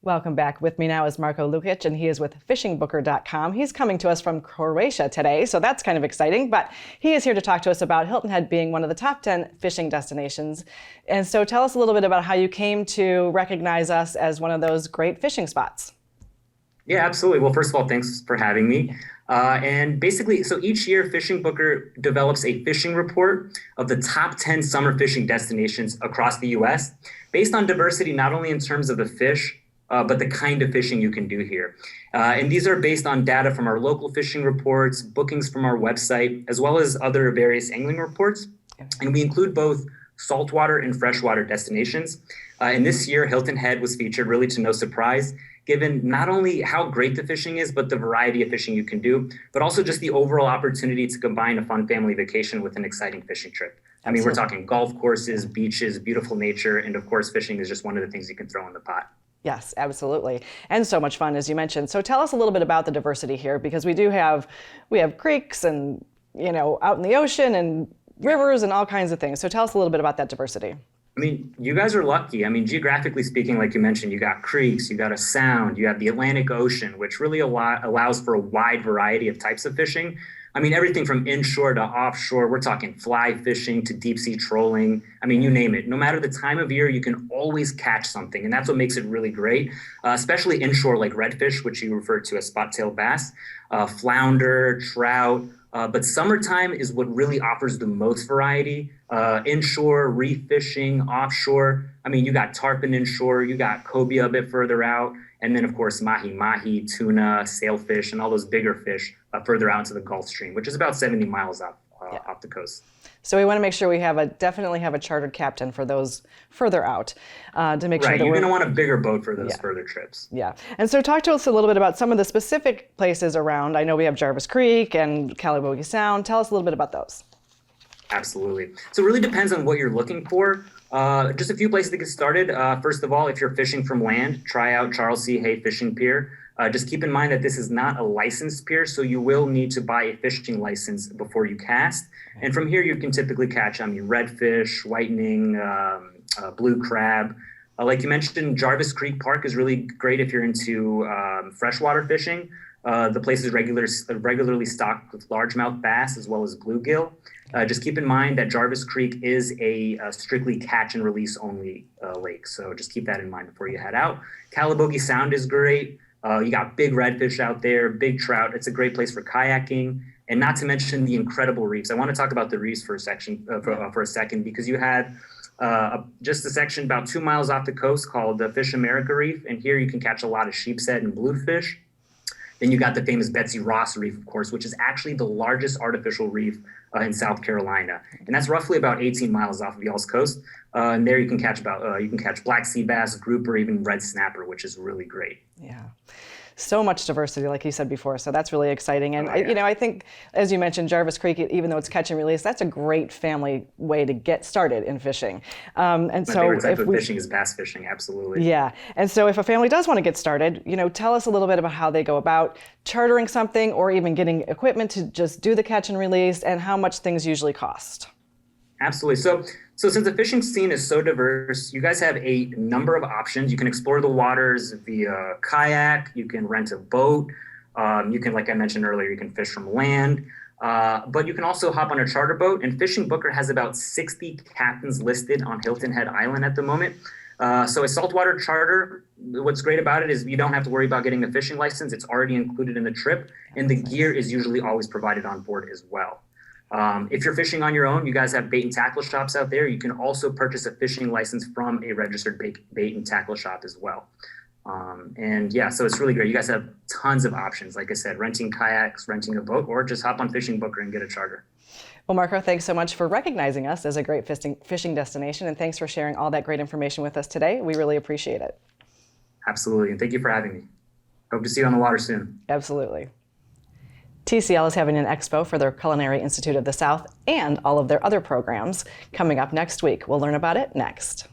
Welcome back. With me now is Marko Lukic, and he is with fishingbooker.com. He's coming to us from Croatia today, so that's kind of exciting. But he is here to talk to us about Hilton Head being one of the top 10 fishing destinations. And so tell us a little bit about how you came to recognize us as one of those great fishing spots. Yeah, absolutely. Well, first of all, thanks for having me. And basically, so each year, Fishing Booker develops a fishing report of the top 10 summer fishing destinations across the U.S. based on diversity, not only in terms of the fish, but the kind of fishing you can do here. And these are based on data from our local fishing reports, bookings from our website, as well as other various angling reports. And we include both saltwater and freshwater destinations. And this year, Hilton Head was featured, really to no surprise, given not only how great the fishing is, but the variety of fishing you can do, but also just the overall opportunity to combine a fun family vacation with an exciting fishing trip. I mean, we're talking golf courses, beaches, beautiful nature, and of course, fishing is just one of the things you can throw in the pot. Yes, absolutely. And so much fun, as you mentioned. So tell us a little bit about the diversity here, because we have creeks and, out in the ocean and rivers and all kinds of things. So tell us a little bit about that diversity. I mean, you guys are lucky. I mean, geographically speaking, like you mentioned, you got creeks, you got a sound, you have the Atlantic Ocean, which really allows for a wide variety of types of fishing. I mean, everything from inshore to offshore, we're talking fly fishing to deep sea trolling. I mean, you name it. No matter the time of year, you can always catch something. And that's what makes it really great, especially inshore like redfish, which you refer to as spot-tailed bass, flounder, trout. But summertime is what really offers the most variety. Inshore, reef fishing, offshore. I mean, you got tarpon inshore, you got cobia a bit further out. And then, of course, mahi-mahi, tuna, sailfish, and all those bigger fish further out into the Gulf Stream, which is about 70 miles off the coast. So we want to make sure we definitely have a chartered captain for those further out to make sure that you're going to want a bigger boat for those further trips. Yeah. And so talk to us a little bit about some of the specific places around. I know we have Jarvis Creek and Calibogie Sound. Tell us a little bit about those. Absolutely. So it really depends on what you're looking for. Just a few places to get started. First of all, if you're fishing from land, try out Charles C. Hay Fishing Pier. Just keep in mind that this is not a licensed pier, so you will need to buy a fishing license before you cast. And from here, you can typically catch, redfish, whitening, blue crab. Like you mentioned, Jarvis Creek Park is really great if you're into freshwater fishing. The place is regularly stocked with largemouth bass as well as bluegill. Just keep in mind that Jarvis Creek is a strictly catch and release only lake. So just keep that in mind before you head out. Calibogie Sound is great. You got big redfish out there, big trout. It's a great place for kayaking, and not to mention the incredible reefs. I want to talk about the reefs for a second, because you had just a section about 2 miles off the coast called the Fish America Reef, and here you can catch a lot of sheepshead and bluefish. Then you got the famous Betsy Ross Reef, of course, which is actually the largest artificial reef in South Carolina, and that's roughly about 18 miles off of y'all's coast. And there you can catch black sea bass, grouper, even red snapper, which is really great. Yeah. So much diversity, like you said before, so that's really exciting. And I think, as you mentioned, Jarvis Creek, even though it's catch and release, that's a great family way to get started in fishing. My favorite type of fishing is bass fishing, absolutely. Yeah, and so if a family does want to get started, tell us a little bit about how they go about chartering something or even getting equipment to just do the catch and release, and how much things usually cost. Absolutely. So since the fishing scene is so diverse, you guys have a number of options. You can explore the waters via kayak. You can rent a boat. You can, like I mentioned earlier, you can fish from land. But you can also hop on a charter boat. And Fishing Booker has about 60 captains listed on Hilton Head Island at the moment. So a saltwater charter, what's great about it is you don't have to worry about getting a fishing license. It's already included in the trip. And the gear is usually always provided on board as well. If you're fishing on your own, you guys have bait and tackle shops out there. You can also purchase a fishing license from a registered bait and tackle shop as well. So it's really great. You guys have tons of options. Like I said, renting kayaks, renting a boat, or just hop on Fishing Booker and get a charter. Well, Marko, thanks so much for recognizing us as a great fishing destination, and thanks for sharing all that great information with us today. We really appreciate it. Absolutely, and thank you for having me. Hope to see you on the water soon. Absolutely. TCL is having an expo for their Culinary Institute of the South and all of their other programs coming up next week. We'll learn about it next.